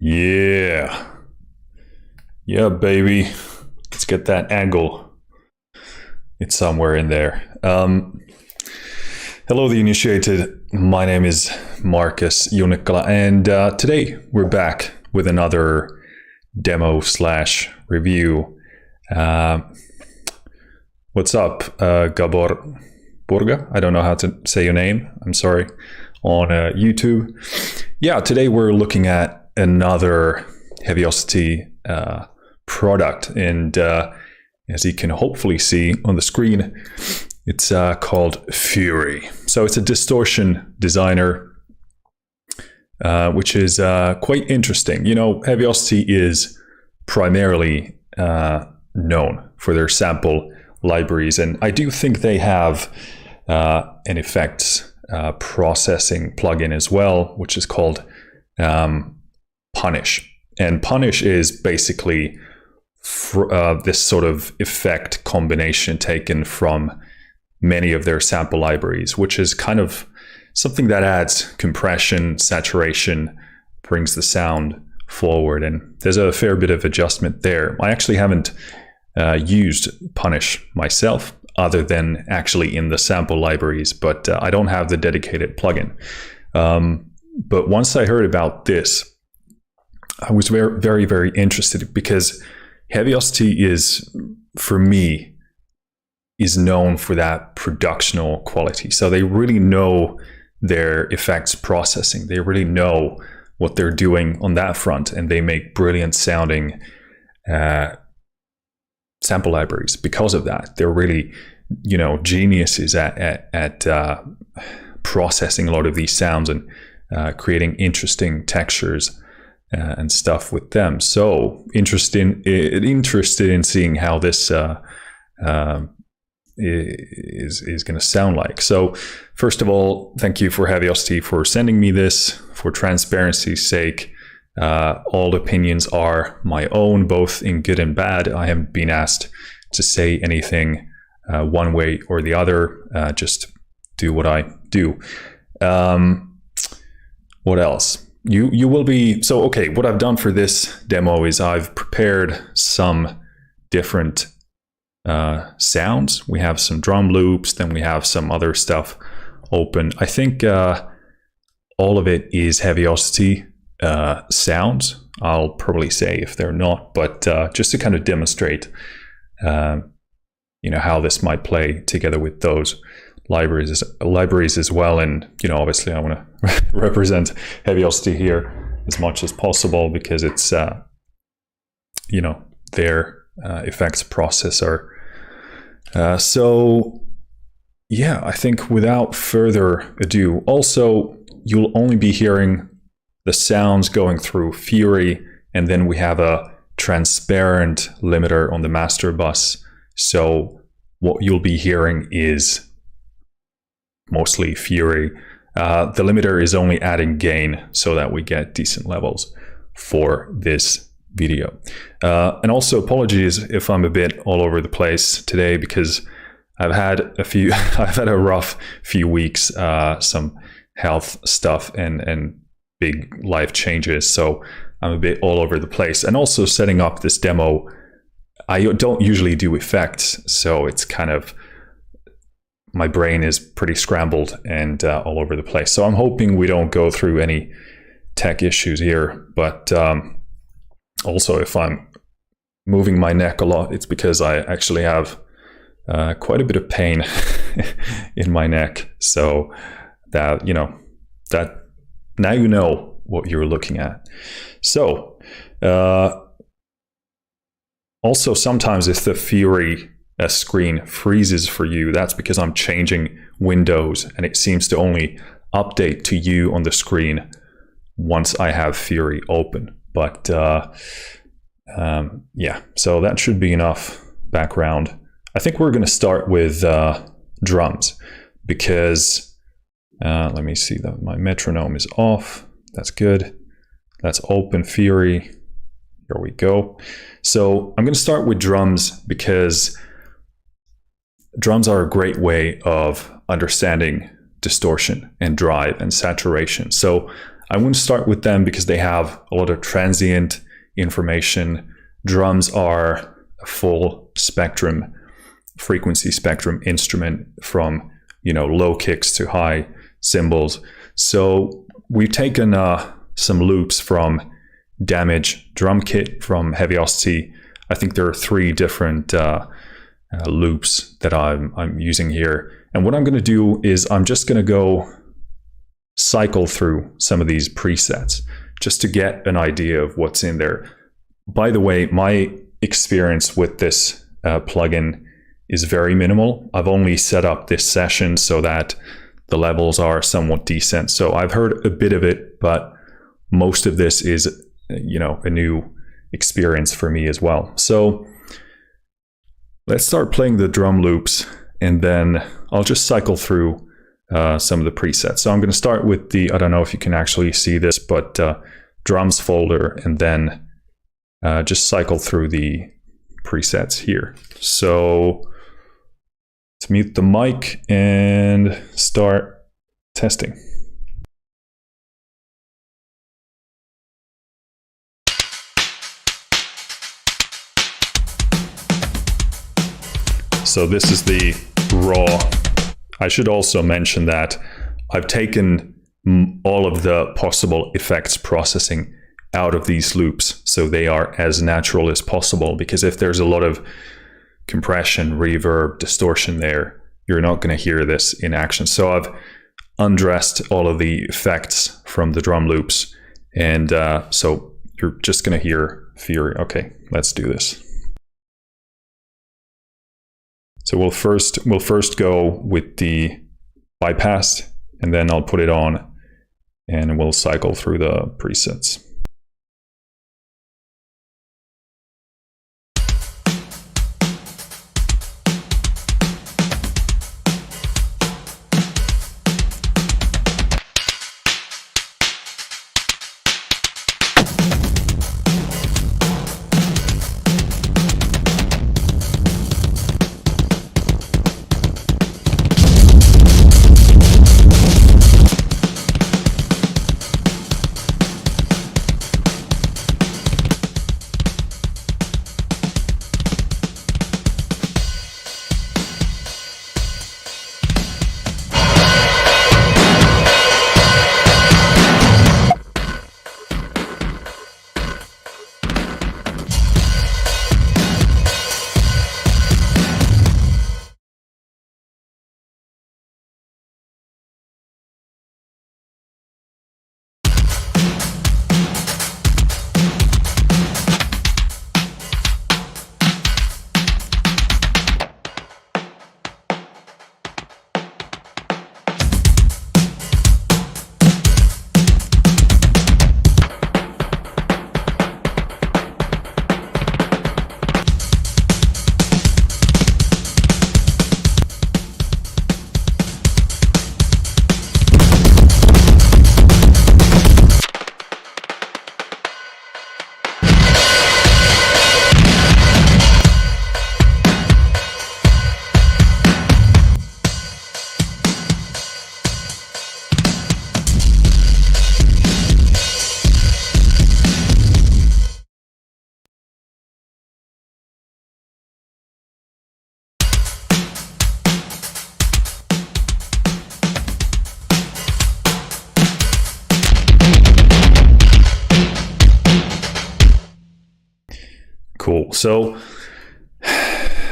Yeah. Yeah, baby. Let's get that angle. It's somewhere in there. Hello, the initiated. My name is Marcus Junikala, and today we're back with another demo / review. What's up, Gabor Burga? I don't know how to say your name. I'm sorry. On YouTube. Yeah, today we're looking at another Heavyocity product, and as you can hopefully see on the screen, it's called Fury. So it's a distortion designer, which is quite interesting. You know, Heavyocity is primarily known for their sample libraries, and I do think they have an effects processing plugin as well, which is called Punish. And Punish is basically this sort of effect combination taken from many of their sample libraries, which is kind of something that adds compression, saturation, brings the sound forward. And there's a fair bit of adjustment there. I actually haven't used Punish myself, other than actually in the sample libraries, but I don't have the dedicated plugin. But once I heard about this, I was very, very interested, because Heavyocity is, for me, is known for that productional quality. So they really know their effects processing. They really know what they're doing on that front, and they make brilliant sounding sample libraries because of that. They're really, you know, geniuses at processing a lot of these sounds and creating interesting textures and stuff with them. So interested in seeing how this is going to sound like. So first of all, thank you for Heavyocity for sending me this. For transparency's sake, all opinions are my own, both in good and bad. I haven't been asked to say anything one way or the other. Just do what I do. What else? You will be, so okay, what I've done for this demo is I've prepared some different sounds. We have some drum loops, then we have some other stuff open. I think all of it is Heavyocity sounds. I'll probably say if they're not, but just to kind of demonstrate you know, how this might play together with those libraries as well. And, you know, obviously I want to represent Heavyocity here as much as possible, because it's you know, their effects processor. So yeah, I think without further ado, also you'll only be hearing the sounds going through Fury, and then we have a transparent limiter on the master bus. So what you'll be hearing is mostly Fury. The limiter is only adding gain so that we get decent levels for this video. And also apologies if I'm a bit all over the place today, because I've had a rough few weeks, some health stuff and big life changes. So I'm a bit all over the place. And also setting up this demo, I don't usually do effects, so it's kind of, my brain is pretty scrambled and all over the place. So I'm hoping we don't go through any tech issues here. But also, if I'm moving my neck a lot, it's because I actually have quite a bit of pain in my neck. So that, you know, that now you know what you're looking at. So also sometimes if the Fury screen freezes for you, that's because I'm changing windows, and it seems to only update to you on the screen once I have Fury open. But yeah, so that should be enough background. I think we're going to start with drums, because Let me see that my metronome is off. That's good. Let's open Fury. Here we go. So I'm going to start with drums because drums are a great way of understanding distortion and drive and saturation. So I want to start with them because they have a lot of transient information. Drums are a full spectrum, frequency spectrum instrument from, you know, low kicks to high cymbals. So we've taken some loops from Damage drum kit from Heavyocity. I think there are 3 different loops that I'm using here. And what I'm going to do is I'm just going to go cycle through some of these presets just to get an idea of what's in there. By the way, my experience with this plugin is very minimal. I've only set up this session so that the levels are somewhat decent. So I've heard a bit of it, but most of this is, you know, a new experience for me as well. So let's start playing the drum loops, and then I'll just cycle through some of the presets. So I'm going to start with the, I don't know if you can actually see this, but drums folder, and then just cycle through the presets here. So let's mute the mic and start testing. So this is the raw. I should also mention that I've taken all of the possible effects processing out of these loops so they are as natural as possible, because if there's a lot of compression, reverb, distortion there, you're not going to hear this in action. So I've undressed all of the effects from the drum loops, and so you're just going to hear Fury. Okay, let's do this. So we'll first go with the bypass, and then I'll put it on, and we'll cycle through the presets. Cool. So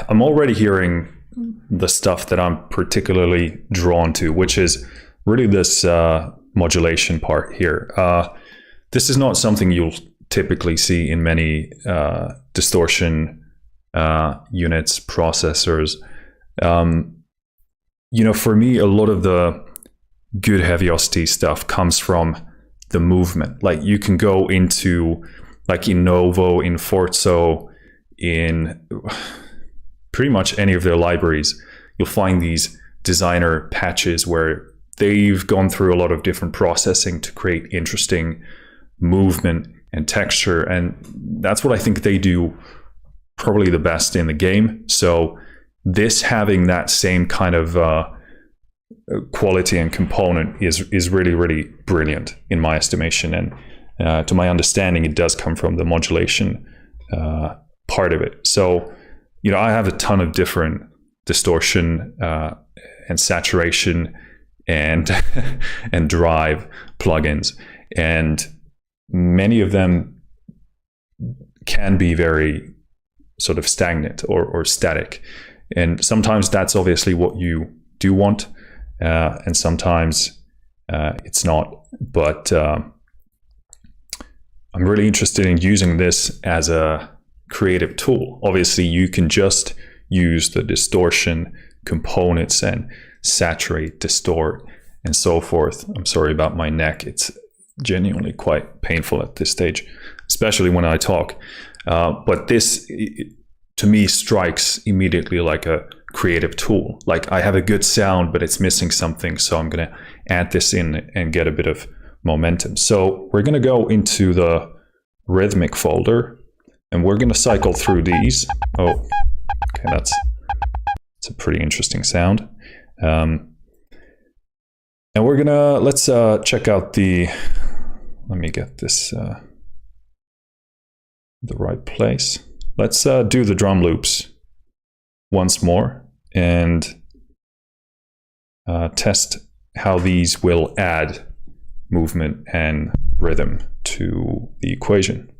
I'm already hearing the stuff that I'm particularly drawn to, which is really this modulation part here. This is not something you'll typically see in many distortion units, processors. You know, for me, a lot of the good Heavyocity stuff comes from the movement. Like you can go into, like in Novo, in Forzo, in pretty much any of their libraries, you'll find these designer patches where they've gone through a lot of different processing to create interesting movement and texture, and that's what I think they do probably the best in the game. So this having that same kind of quality and component is really, really brilliant in my estimation. And to my understanding, it does come from the modulation part of it. So, you know, I have a ton of different distortion and saturation and and drive plugins, and many of them can be very sort of stagnant or static. And sometimes that's obviously what you do want, and sometimes it's not. But I'm really interested in using this as a creative tool. Obviously, you can just use the distortion components and saturate, distort, and so forth. I'm sorry about my neck. It's genuinely quite painful at this stage, especially when I talk. But this, to me, strikes immediately like a creative tool. Like, I have a good sound, but it's missing something, so I'm going to add this in and get a bit of momentum. So we're going to go into the rhythmic folder, and we're going to cycle through these. Oh, okay, that's a pretty interesting sound. And we're gonna, let's check out the, let me get this the right place. Let's do the drum loops once more and test how these will add movement and rhythm to the equation.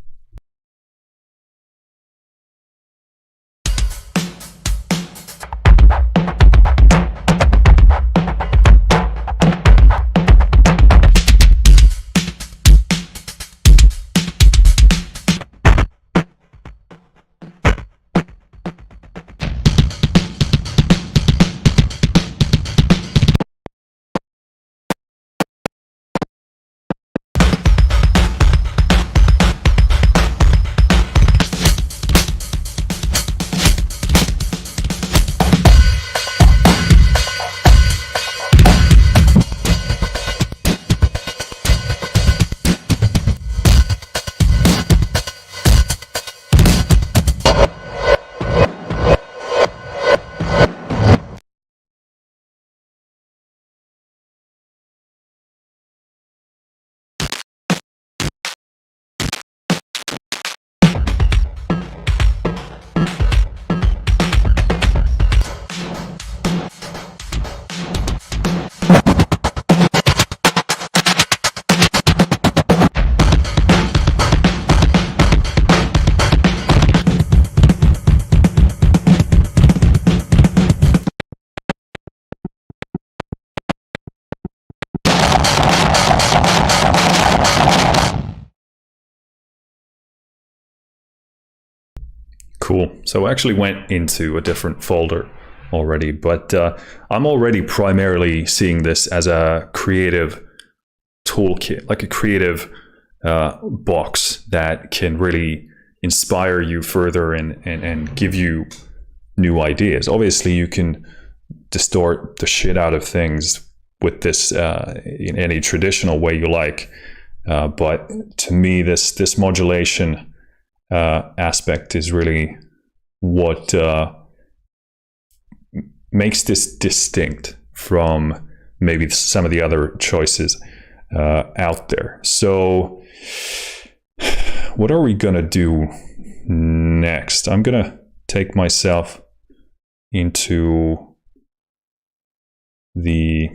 Cool. So I actually went into a different folder already, but I'm already primarily seeing this as a creative toolkit, like a creative box that can really inspire you further and give you new ideas. Obviously, you can distort the shit out of things with this in any traditional way you like, but to me, this modulation aspect is really what makes this distinct from maybe some of the other choices out there. So what are we gonna do next? I'm gonna take myself into the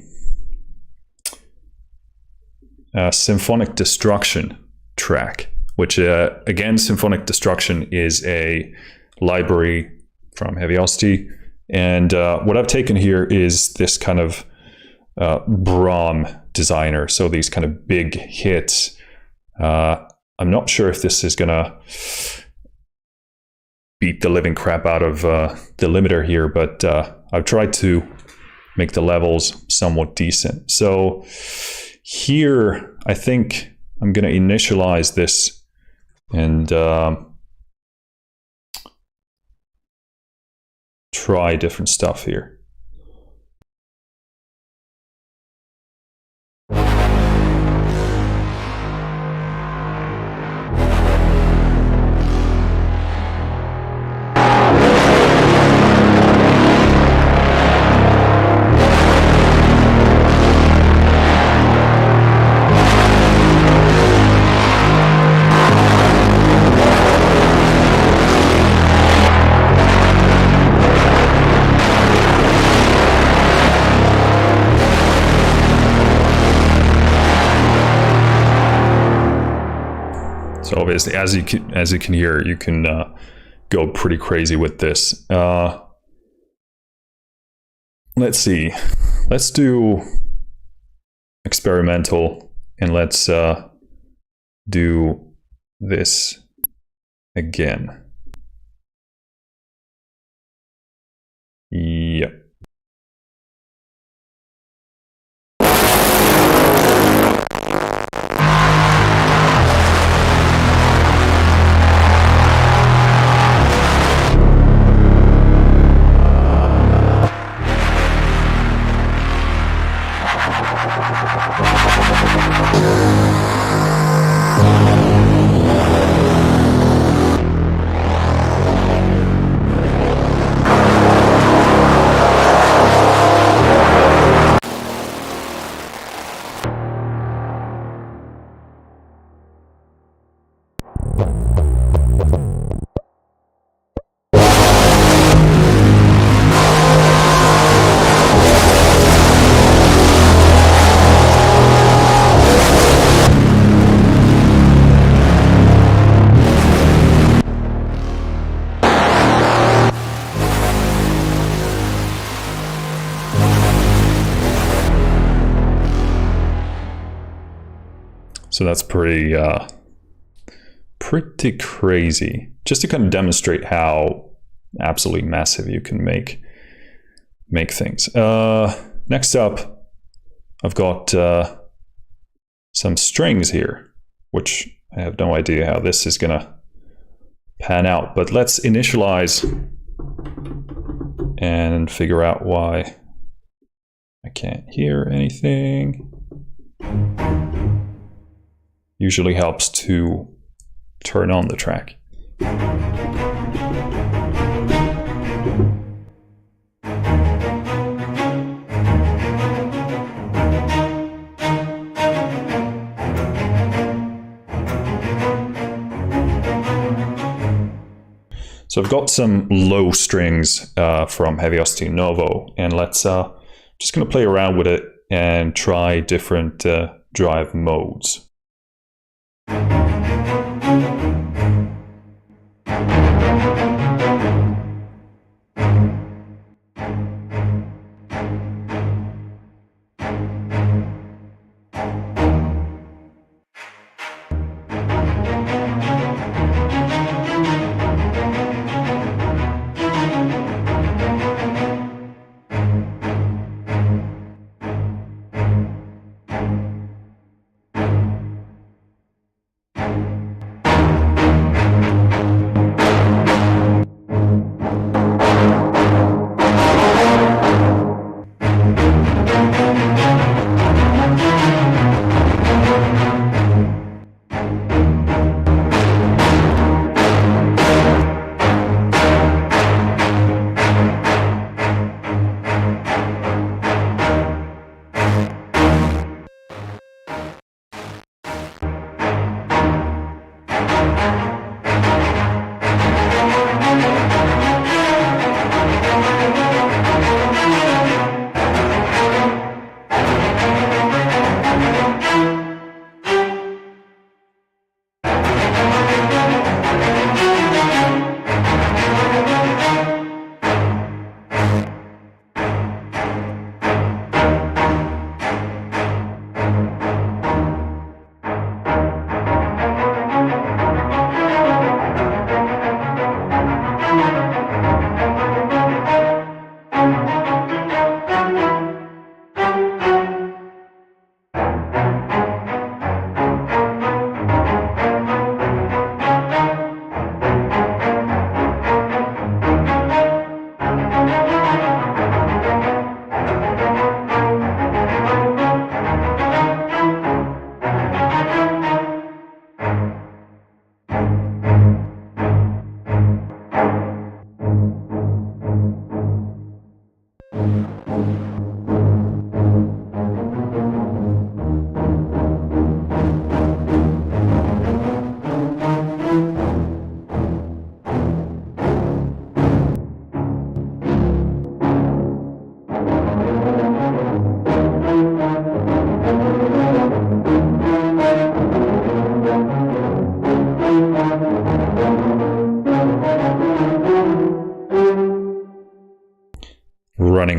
Symphonic Destruction track, which again, Symphonic Destruction is a library from Heavyocity, and what I've taken here is this kind of Braams designer, so these kind of big hits. I'm not sure if this is gonna beat the living crap out of the limiter here, but I've tried to make the levels somewhat decent. So here, I think I'm gonna initialize this and try different stuff here. So obviously, as you can hear, you can go pretty crazy with this. Let's see. Let's do experimental, and let's do this again. Yep. So that's pretty crazy. Just to kind of demonstrate how absolutely massive you can make things. Next up, I've got some strings here, which I have no idea how this is gonna pan out. But let's initialize and figure out why I can't hear anything. Usually helps to turn on the track. So I've got some low strings from Heavyocity Novo, and let's just gonna play around with it and try different drive modes.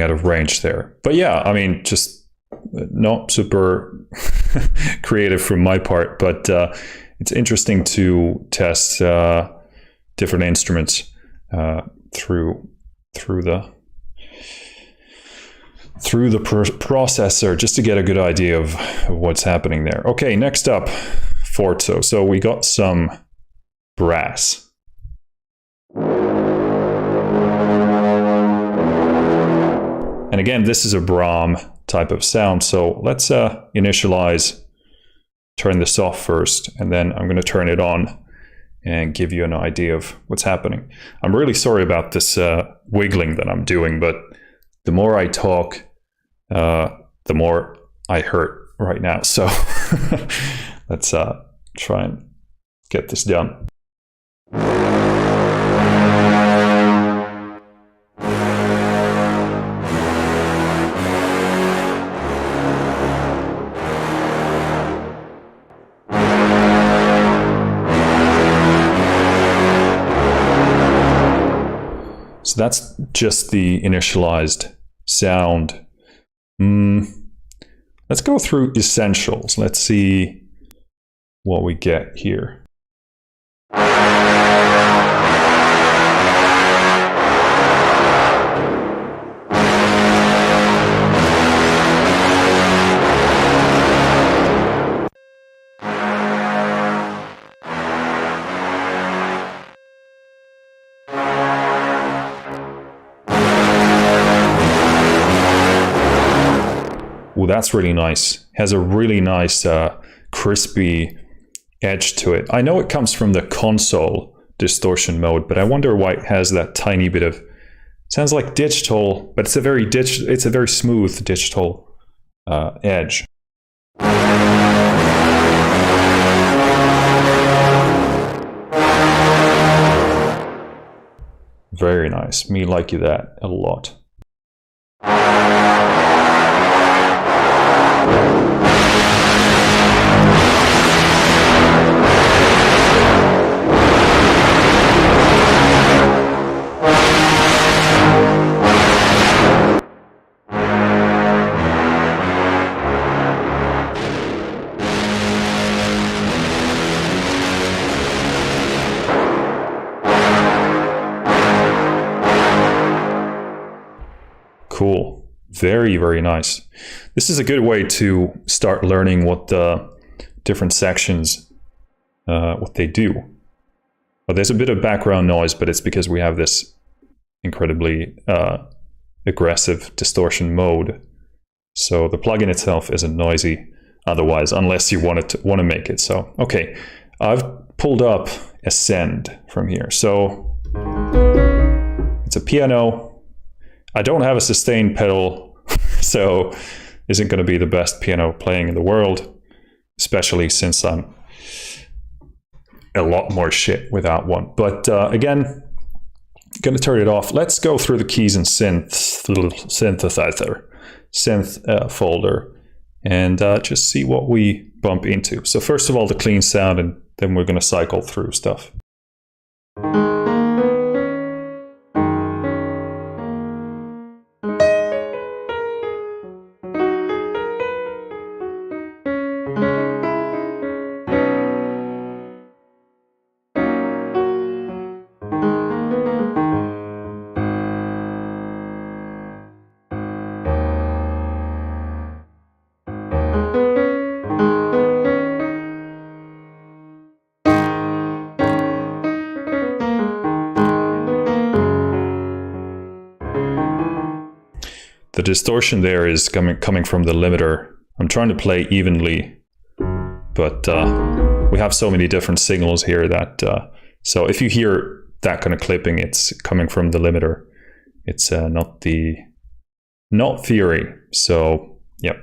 out of range there. But yeah, I mean, just not super creative from my part, but it's interesting to test different instruments through the processor, just to get a good idea of what's happening there. Okay, next up, Forzo. So we got some brass. And again, this is a Braams type of sound. So let's initialize, turn this off first, and then I'm going to turn it on and give you an idea of what's happening. I'm really sorry about this wiggling that I'm doing, but the more I talk, the more I hurt right now. So let's try and get this done. So that's just the initialized sound. Let's go through essentials. Let's see what we get here. Ooh, that's really nice. Has a really nice crispy edge to it. I know it comes from the console distortion mode, but I wonder why it has that tiny bit of, sounds like digital, but it's a very smooth digital edge. Very nice. Me like that a lot. Cool. Very, very nice. This is a good way to start learning what the different sections, what they do. But there's a bit of background noise, but it's because we have this incredibly aggressive distortion mode. So the plugin itself isn't noisy otherwise, unless you want to make it. So, okay, I've pulled up Ascend from here. So it's a piano. I don't have a sustain pedal, so isn't going to be the best piano playing in the world, especially since I'm a lot more shit without one. But again, going to turn it off. Let's go through the keys and synth folder, and just see what we bump into. So first of all, the clean sound, and then we're going to cycle through stuff. The distortion there is coming from the limiter. I'm trying to play evenly, but we have so many different signals here that, so if you hear that kind of clipping, it's coming from the limiter. It's not Fury. So, yep.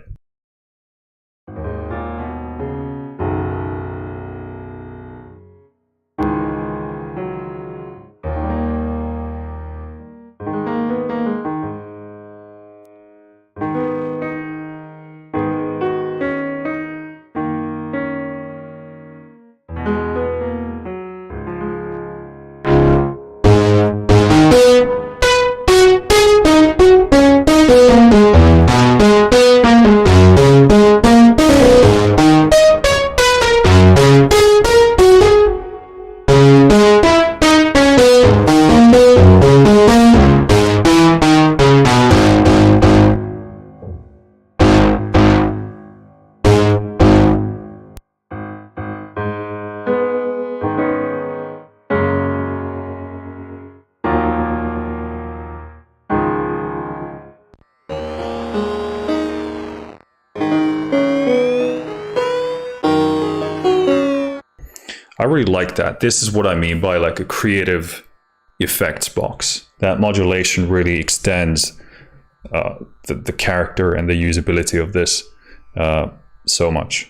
I really like that. This is what I mean by like a creative effects box. That modulation really extends the character and the usability of this so much.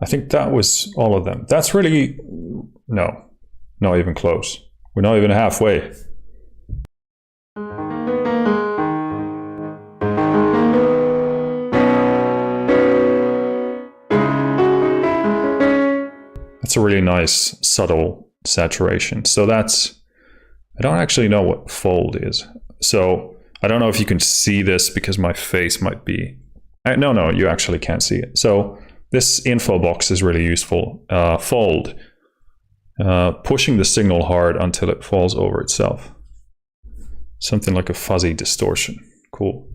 I think that was all of them. That's really, no, not even close. We're not even halfway. That's a really nice, subtle saturation. So that's, I don't actually know what fold is. So I don't know if you can see this because my face might be, no, you actually can't see it. So this info box is really useful. Fold, pushing the signal hard until it falls over itself. Something like a fuzzy distortion. Cool.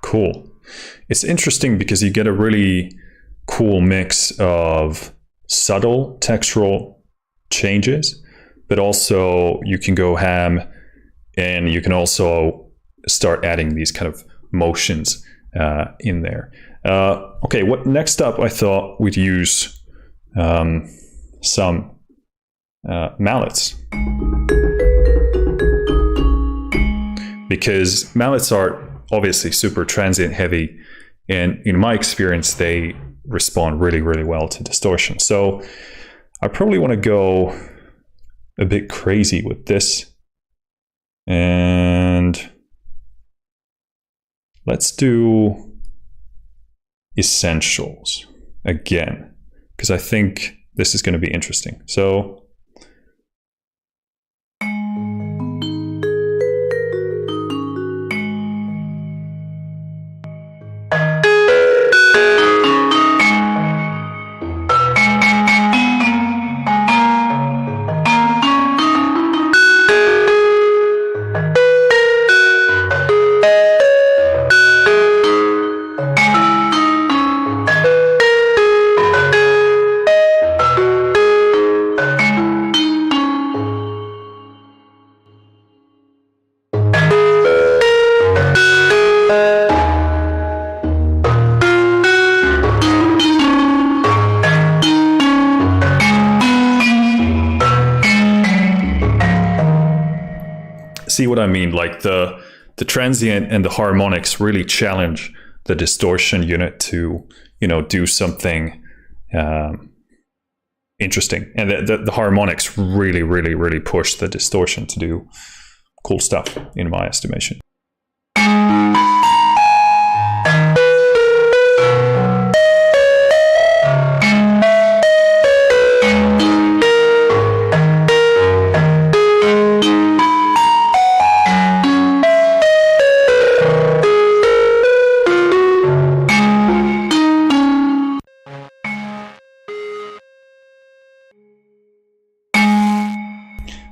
Cool. It's interesting because you get a really cool mix of subtle textural changes, but also you can go ham and you can also start adding these kind of motions in there. Okay, what next up I thought we'd use some mallets. because mallets are obviously super transient heavy, and in my experience, they respond really, really well to distortion. So I probably want to go a bit crazy with this. And let's do essentials again, because I think this is going to be interesting. So see what I mean? Like the transient and the harmonics really challenge the distortion unit to, you know, do something interesting. And the harmonics really, really, really push the distortion to do cool stuff, in my estimation.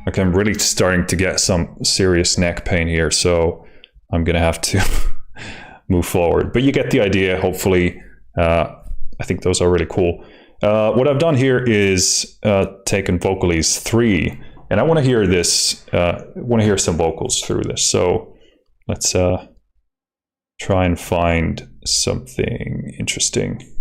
Okay, I'm really starting to get some serious neck pain here, so I'm gonna have to move forward. But you get the idea, hopefully. I think those are really cool. What I've done here is taken Vocalise 3, and I want to hear this. I want to hear some vocals through this. So let's try and find something interesting.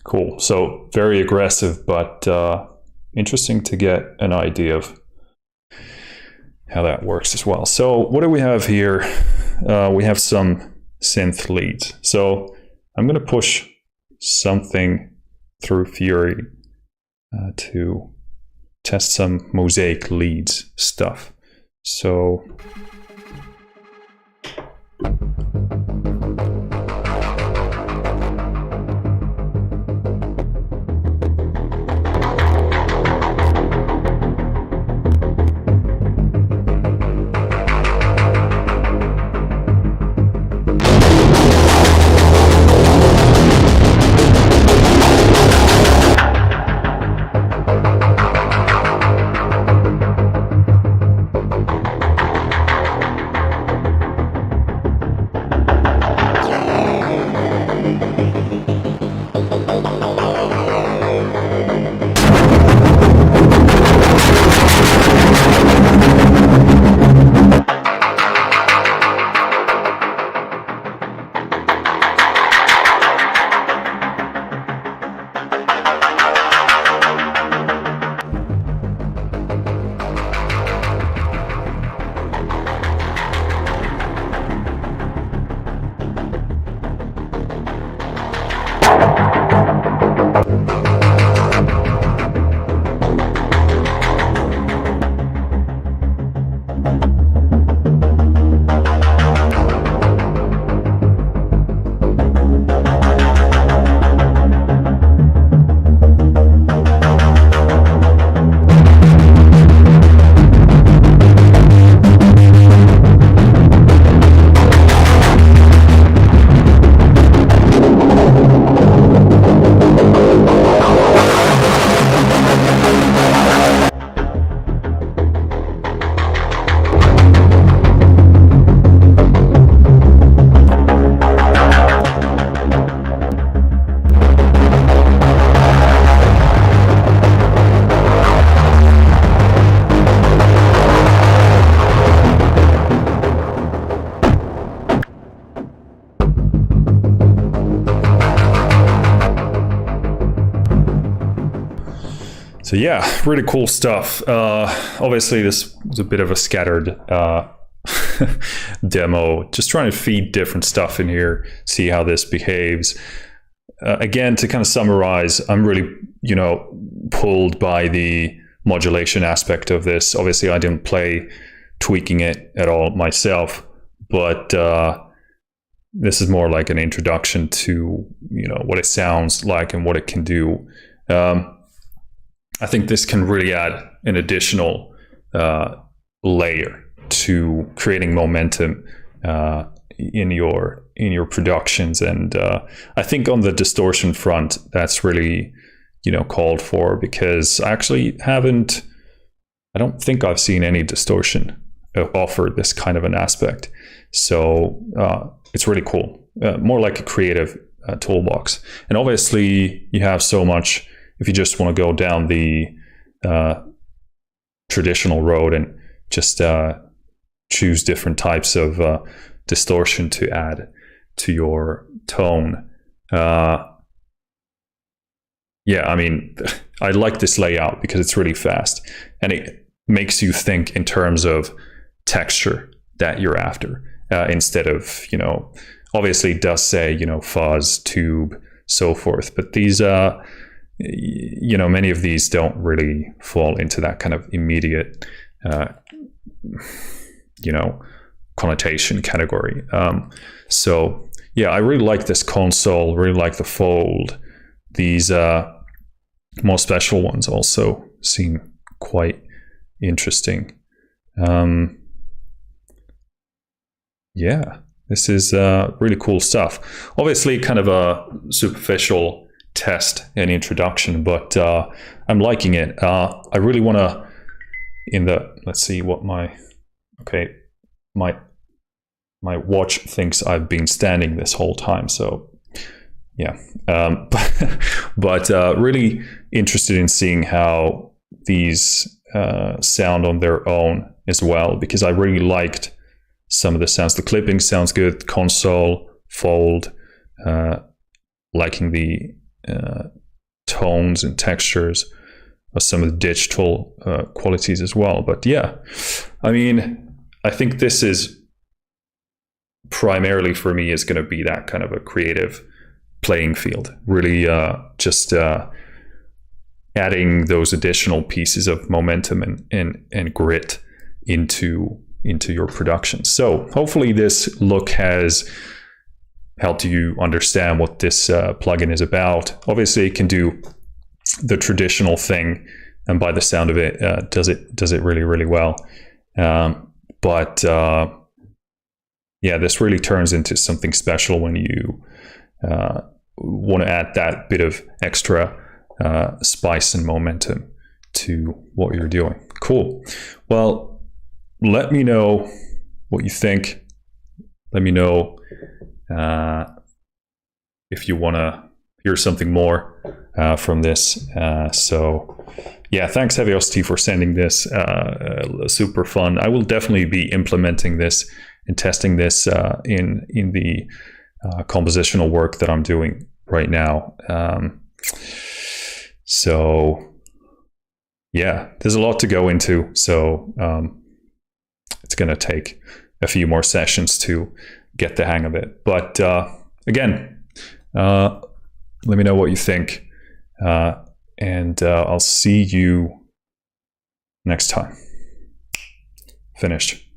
Cool. So very aggressive, but interesting to get an idea of how that works as well. So what do we have here? We have some synth leads. So I'm going to push something through Fury to test some Mosaic leads stuff. So So yeah, really cool stuff. Obviously, this was a bit of a scattered demo, just trying to feed different stuff in here, see how this behaves. Again, to kind of summarize, I'm really, pulled by the modulation aspect of this. Obviously, I didn't play tweaking it at all myself, but this is more like an introduction to, what it sounds like and what it can do. I think this can really add an additional layer to creating momentum in your productions, and I think on the distortion front, that's really called for, because I actually I don't think I've seen any distortion offer this kind of an aspect. So it's really cool, more like a creative toolbox. And obviously, you have so much. If you just want to go down the traditional road and just choose different types of distortion to add to your tone. Yeah, I mean, I like this layout because it's really fast and it makes you think in terms of texture that you're after, instead of, obviously it does say, fuzz, tube, so forth, but these many of these don't really fall into that kind of immediate, connotation category. So yeah, I really like this console, really like the fold. These more special ones also seem quite interesting. Yeah, this is really cool stuff. Obviously kind of a superficial test and introduction, but I'm liking it. I really want to, let's see what my watch thinks I've been standing this whole time, so yeah. But really interested in seeing how these sound on their own as well, because I really liked some of the sounds. The clipping sounds good, console, fold, liking the tones and textures of some of the digital qualities as well. But yeah, I mean, I think this is primarily for me is going to be that kind of a creative playing field, really just adding those additional pieces of momentum and grit into your production. So hopefully this look has helped you understand what this plugin is about. Obviously it can do the traditional thing, and by the sound of it, does it really, really well. But yeah, this really turns into something special when you want to add that bit of extra spice and momentum to what you're doing. Cool. Well, let me know what you think. Let me know if you want to hear something more from this. So yeah, thanks Heavyocity for sending this. Super fun. I will definitely be implementing this and testing this in the compositional work that I'm doing right now. So yeah, there's a lot to go into. So it's going to take a few more sessions to get the hang of it. But again, let me know what you think. And I'll see you next time. Finished.